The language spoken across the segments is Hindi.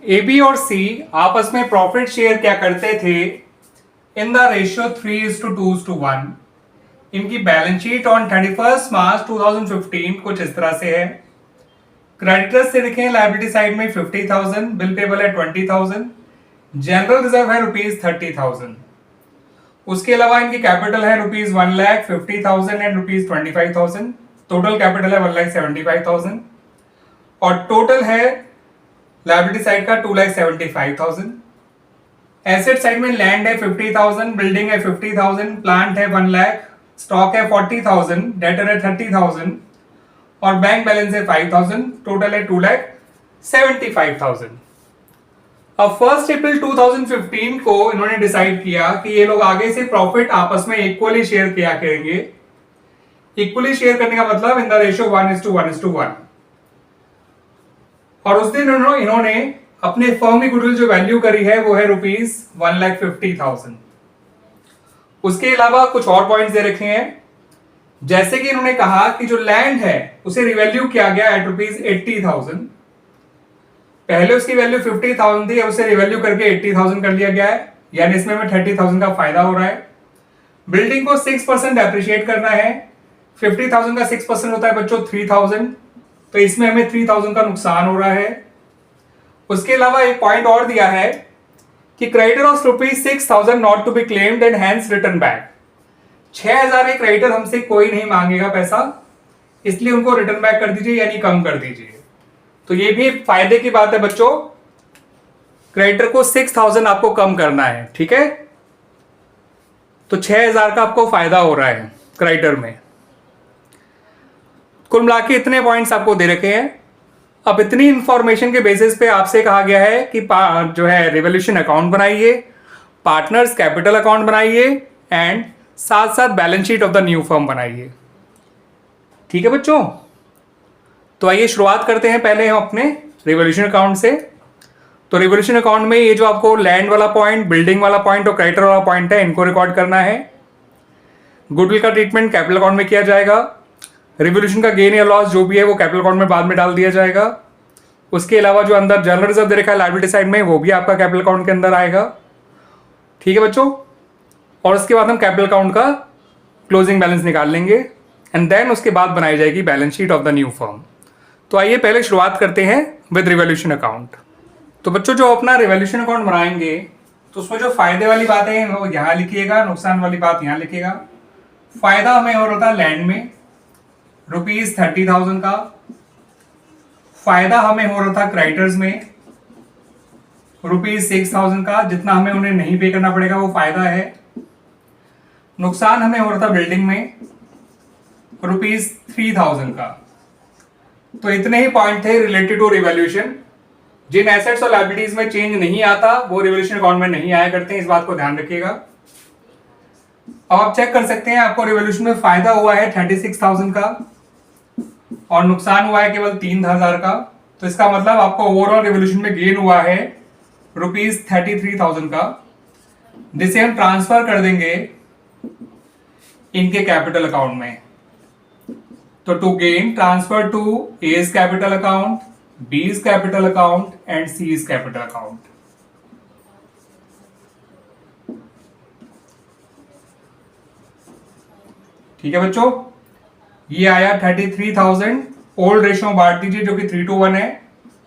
ए बी और सी आपस में प्रॉफिट शेयर क्या करते थे इन द रेशियो 3:2:1। इनकी बैलेंस शीट ऑन 31 मार्च 2015 कुछ इस तरह से है। क्रेडिटर्स से देखें लायबिलिटी साइड में 50,000, बिल पेबल है 20,000, जनरल रिजर्व है ₹30,000। उसके अलावा इनकी कैपिटल है ₹1,50,000 एंड ₹25,000। टोटल कैपिटल है 1,75,000 और टोटल है लायबिलिटी साइड का 2,75,000। एसेट साइड में लैंड है 50,000, बिल्डिंग है 50,000, प्लांट है 1 लाख, स्टॉक है 40,000, डेटर है 30,000 और बैंक बैलेंस है 5,000। टोटल है 2,75,000। अब 1 अप्रैल 2015 को इन्होंने डिसाइड किया कि ये लोग आगे से प्रॉफिट आपस में इक्वली शेयर किया करेंगे। इक्वली शेयर करने का मतलब इन द रेशियो 1:1:1। और उस दिन इन्होंने अपने फर्म की गुडविल जो वैल्यू करी है वो है ₹1,50,000। उसके अलावा कुछ और पॉइंट्स दे रखे हैं, जैसे कि इन्होंने कहा कि जो लैंड है उसे रिवैल्यू किया गया एट ₹80,000। पहले उसकी वैल्यू 50,000 थी, अब उसे रिवैल्यू करके 80,000 कर लिया गया है, यानी इसमें हमें 30,000 का फायदा हो रहा है। बिल्डिंग को 6% एप्रिशिएट करना है। 50,000 का 6% होता है बच्चों 3,000, तो इसमें हमें 3,000 का नुकसान हो रहा है। उसके अलावा एक पॉइंट और दिया है कि creditor of ₹6,000 not to be claimed and hence return back. 6,000 creditor हमसे कोई नहीं मांगेगा पैसा, इसलिए उनको रिटर्न बैक कर दीजिए यानी कम कर दीजिए। तो ये भी फायदे की बात है बच्चों, क्रेडिटर को 6,000 आपको कम करना है, ठीक है। तो 6,000 का आपको फायदा हो रहा है क्रेडिटर में। कुल मिला के इतने पॉइंट्स आपको दे रखे हैं। अब इतनी इंफॉर्मेशन के बेसिस पे आपसे कहा गया है कि जो है रिवोल्यूशन अकाउंट बनाइए, पार्टनर्स कैपिटल अकाउंट बनाइए एंड साथ साथ balance sheet of the new firm बनाइए। ठीक है बच्चों, तो आइए शुरुआत करते हैं पहले हम अपने रिवोल्यूशन अकाउंट से। तो रिवोल्यूशन अकाउंट में ये जो आपको लैंड वाला पॉइंट, बिल्डिंग वाला पॉइंट और क्रेडिटर वाला पॉइंट है, इनको रिकॉर्ड करना है। गुडविल का ट्रीटमेंट कैपिटल अकाउंट में किया जाएगा। रिवोल्यूशन का गेन या लॉस जो भी है वो कैपिटल अकाउंट में बाद में डाल दिया जाएगा। उसके अलावा जो अंदर जनरल रिजर्व दे रखा है लायबिलिटी साइड में, वो भी आपका कैपिटल अकाउंट के अंदर आएगा। ठीक है बच्चों, और उसके बाद हम कैपिटल अकाउंट का क्लोजिंग बैलेंस निकाल लेंगे एंड देन उसके बाद बनाई जाएगी balance sheet of the new firm. तो आइए पहले शुरुआत करते हैं विद रिवोल्यूशन अकाउंट। तो बच्चों जो अपना रिवोल्यूशन अकाउंट बनाएंगे तो उसमें जो फायदे वाली बातें हैं वो यहाँ लिखिएगा, नुकसान वाली बात यहाँ लिखिएगा। फायदा हमें और होता है लैंड में ₹30,000 का। फायदा हमें हो रहा था क्रेडिटर्स में ₹6,000 का, जितना हमें उन्हें नहीं पे करना पड़ेगा वो फायदा है। नुकसान हमें हो रहा था बिल्डिंग में ₹3,000 का। तो इतने ही पॉइंट थे related to revolution. Jin assets और लायबिलिटीज में चेंज नहीं आता वो रिवोल्यूशन अकाउंट में नहीं आया करते हैं, इस बात को ध्यान रखिएगा। अब आप चेक कर सकते हैं, आपको रिवोल्यूशन में फायदा हुआ है 36,000 का और नुकसान हुआ है केवल 3,000 का। तो इसका मतलब आपको ओवरऑल रिवोल्यूशन में गेन हुआ है ₹33,000 का, जिसे हम ट्रांसफर कर देंगे इनके कैपिटल अकाउंट में। तो to gain transfer to A's capital account, b's capital account and c's capital account. ठीक है बच्चों, ये आया 33,000। ओल्ड रेशियो बांट दीजिए जो कि 3:1 है,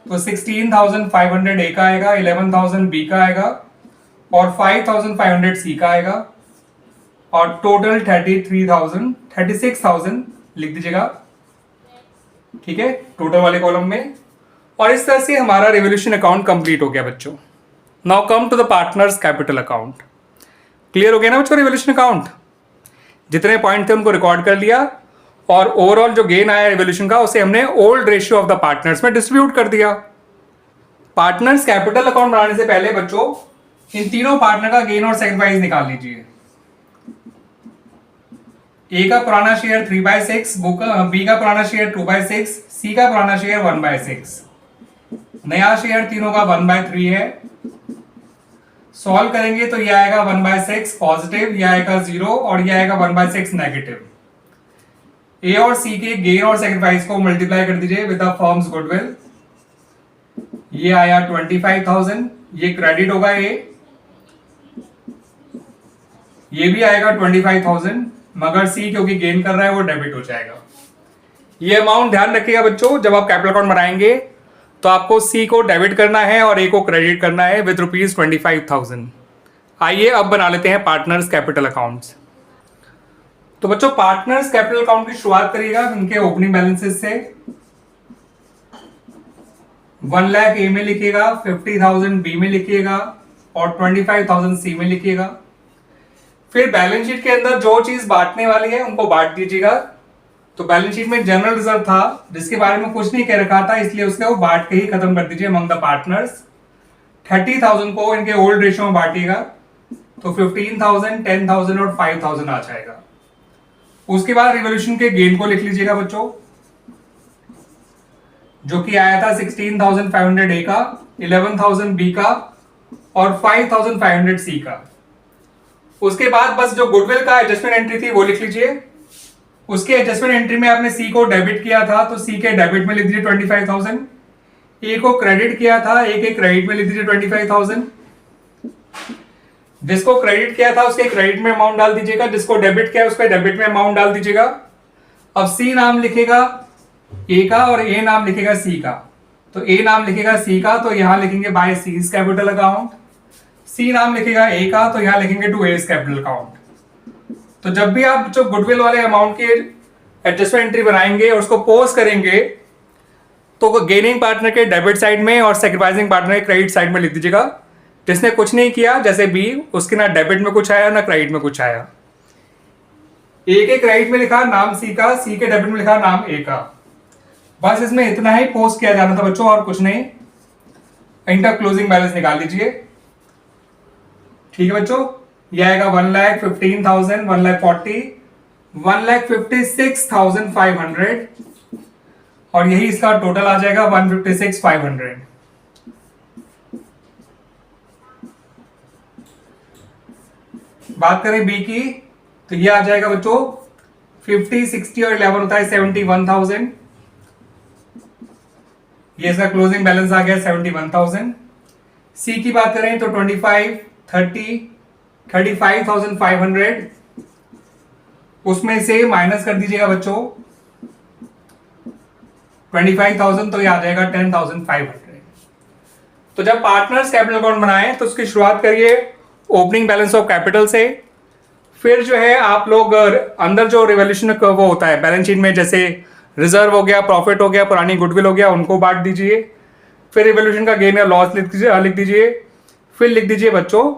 तो 16,500 ए का आएगा, 11,000 बी का आएगा और 5,500 सी का आएगा और टोटल 36,000 लिख दीजिएगा। ठीक है, टोटल वाले कॉलम में। और इस तरह से हमारा रिवोल्यूशन अकाउंट कंप्लीट हो गया बच्चों। Now come to the partners capital account. Clear हो गया ना बच्चों रिवोल्यूशन अकाउंट? जितने पॉइंट थे उनको रिकॉर्ड कर लिया और ओवरऑल जो गेन आया रिवोल्यूशन का उसे हमने old ratio of the partners में डिस्ट्रीब्यूट कर दिया। पार्टनर्स कैपिटल अकाउंट बनाने से पहले बच्चों इन तीनों पार्टनर का गेन और सेक्रीफाइस निकाल लीजिए। ए का पुराना शेयर 3/6, बी का पुराना शेयर 2/6, सी का पुराना शेयर 1/6, नया शेयर तीनों का 1/3 है। सॉल्व करेंगे तो ये आएगा 1/6 पॉजिटिव, ये आएगा 0 और ये आएगा 1/6 नेगेटिव। ए और सी के गेन और सेक्रीफाइस को मल्टीप्लाई कर दीजिए विद द फर्म्स गुडविल। ये आया 25,000, ये क्रेडिट होगा, ये भी आएगा 25,000, मगर सी क्योंकि गेन कर रहा है वो डेबिट हो जाएगा। ये अमाउंट ध्यान रखिएगा बच्चों, जब आप कैपिटल अकाउंट बनाएंगे तो आपको सी को डेबिट करना है और ए को क्रेडिट करना है विद ₹25,000। आइए अब बना लेते हैं पार्टनर्स कैपिटल अकाउंट्स। तो बच्चों पार्टनर्स कैपिटल अकाउंट की शुरुआत करिएगा इनके ओपनिंग बैलेंसेस से। 1 लाख ए में लिखिएगा, 50,000 बी में लिखिएगा और 25,000 सी में लिखिएगा। फिर बैलेंस शीट के अंदर जो चीज बांटने वाली है उनको बांट दीजिएगा। तो बैलेंस शीट में जनरल रिजर्व था जिसके बारे में कुछ नहीं कह रखा था, इसलिए उसके वो बांट के ही खत्म कर दीजिए अमंग द पार्टनर्स। 30,000 को इनके ओल्ड रेशियो में बांटिएगा तो 15,000, 10,000 और 5,000 आ जाएगा। उसके बाद रिवोल्यूशन के गेन को लिख लीजिएगा बच्चों, जो कि आया था 16,500 ए का, 11,000 बी का और 5,500 सी का। उसके बाद बस जो गुडविल का एडजस्टमेंट एंट्री थी वो लिख लीजिए। उसके एडजस्टमेंट एंट्री में आपने सी को डेबिट किया था तो सी के डेबिट में लिख दीजिए 25,000, ए को क्रेडिट किया था ए के क्रेडिट में लिख दीजिए 25,000, जिसको क्रेडिट किया था उसके क्रेडिट में अमाउंट डाल दीजिएगा, जिसको डेबिट किया उसके डेबिट में अमाउंट डाल दीजिएगा। अब सी नाम लिखेगा ए का और ए नाम लिखेगा सी का। तो ए नाम लिखेगा सी का तो यहां लिखेंगे बाय सीज कैपिटल अकाउंट, सी नाम लिखेगा ए का तो यहां लिखेंगे टू एज कैपिटल अकाउंट। तो जब भी आप जो गुडविल वाले अमाउंट की एडजस्टमेंट एंट्री बनाएंगे और उसको पोस्ट करेंगे तो गेनिंग पार्टनर के डेबिट साइड में और सैक्रिफाइसिंग पार्टनर के क्रेडिट साइड में लिख दीजिएगा। जिसने कुछ नहीं किया जैसे बी, उसके ना डेबिट में कुछ आया ना क्रेडिट में कुछ आया। ए के क्रेडिट में लिखा नाम सी का, सी के डेबिट में लिखा नाम ए का। बस इसमें इतना ही पोस्ट किया जाना था बच्चों और कुछ नहीं। इंटर क्लोजिंग बैलेंस निकाल लीजिए। ठीक है बच्चों, ये आएगा 1,15,000, 1,40,000, 1,56,500 और यही इसका टोटल आ जाएगा 156,500। बात करें बी की तो ये आ जाएगा बच्चों 50, 60 और 11 होता है 71,000। ये इसका क्लोजिंग बैलेंस आ गया 71,000। सी की बात करें तो 25, 30, 35,500, उसमें से माइनस कर दीजिएगा बच्चों 25,000 तो ये आ जाएगा 10,500। तो जब पार्टनर्स कैपिटल अकाउंट बनाएं तो उसकी शुरुआत करिए ओपनिंग बैलेंस ऑफ कैपिटल से। फिर जो है आप लोग अंदर जो रिवोल्यूशन वो होता है बैलेंस शीट में, जैसे रिजर्व हो गया, प्रॉफिट हो गया, पुरानी गुडविल हो गया, उनको बांट दीजिए। फिर रिवोल्यूशन का गेन या लॉस लिख दीजिए। फिर लिख दीजिए बच्चों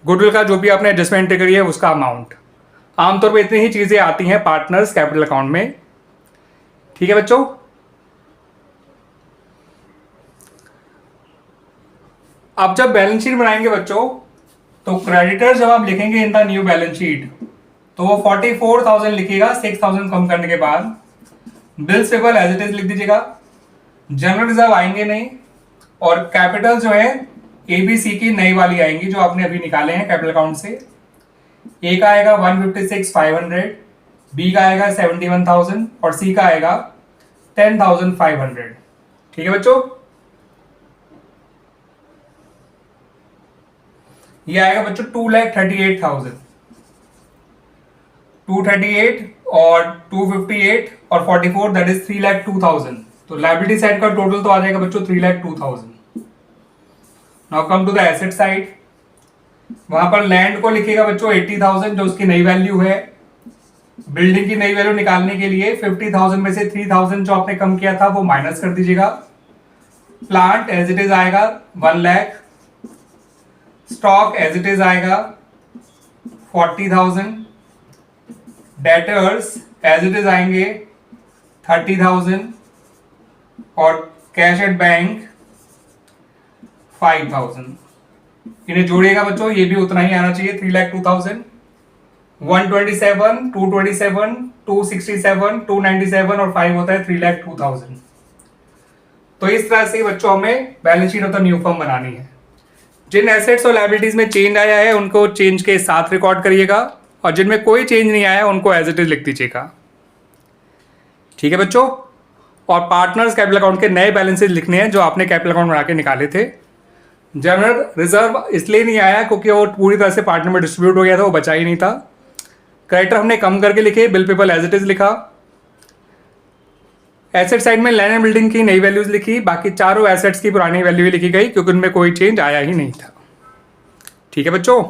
गुडविल का जो भी आपने एडजस्टमेंट करी है उसका अमाउंट। आमतौर पे इतनी ही चीजें आती हैं पार्टनर्स कैपिटल अकाउंट में। ठीक है बच्चों, अब जब बैलेंस शीट बनाएंगे बच्चों तो क्रेडिटर जब आप लिखेंगे in the new balance sheet तो वो 44,000 लिखिएगा 6,000 कम करने के बाद। Bills payable as it is लिख दीजिएगा, जनरल रिजर्व आएंगे नहीं और कैपिटल जो है एबीसी की नई वाली आएंगी जो आपने अभी निकाले हैं कैपिटल अकाउंट से। ए का आएगा 156,500, बी का आएगा 71,000 और सी का आएगा 10,500। ठीक है बच्चों, ये आएगा बच्चों 2,38,000, 238 और 258 और 44 दैट इज 3,02,000। तो लायबिलिटी साइड का टोटल तो आ जाएगा बच्चों 3,02,000। Now come to the asset side. वहां पर लैंड को लिखिएगा बच्चों 80,000 जो उसकी नई वैल्यू है। बिल्डिंग की नई वैल्यू निकालने के लिए 50,000 में से 3,000 जो आपने कम किया था वो माइनस कर दीजिएगा। प्लांट एज इट इज आएगा 1 lakh, stock as it is आएगा 40,000, डेटर्स एज इट इज आएंगे 30,000 और कैश एट बैंक 5,000। इन्हें जोड़िएगा बच्चों, ये भी उतना ही आना चाहिए 3,02,000, 127, 227, 267, 297 और 5 होता है 3,02,000। तो इस तरह से बच्चों हमें balance sheet of the new firm बनानी है। जिन एसेट्स और लायबिलिटीज में चेंज आया है उनको चेंज के साथ रिकॉर्ड करिएगा और जिनमें कोई चेंज नहीं आया उनको एज इट इज लिख दीजिएगा। ठीक है बच्चों, और पार्टनर्स कैपिटल अकाउंट के नए बैलेंसेज लिखने हैं जो आपने कैपिटल अकाउंट बना के निकाले थे। जनरल रिजर्व इसलिए नहीं आया क्योंकि वो पूरी तरह से पार्टनर में डिस्ट्रीब्यूट हो गया था, वो बचा ही नहीं था। क्रेडिटर हमने कम करके लिखे, bill payable as it is लिखा। एसेट साइड में लैंड एंड बिल्डिंग की नई वैल्यूज लिखी, बाकी चारों एसेट्स की पुरानी वैल्यू ही लिखी गई क्योंकि उनमें कोई चेंज आया ही नहीं था। ठीक है बच्चों।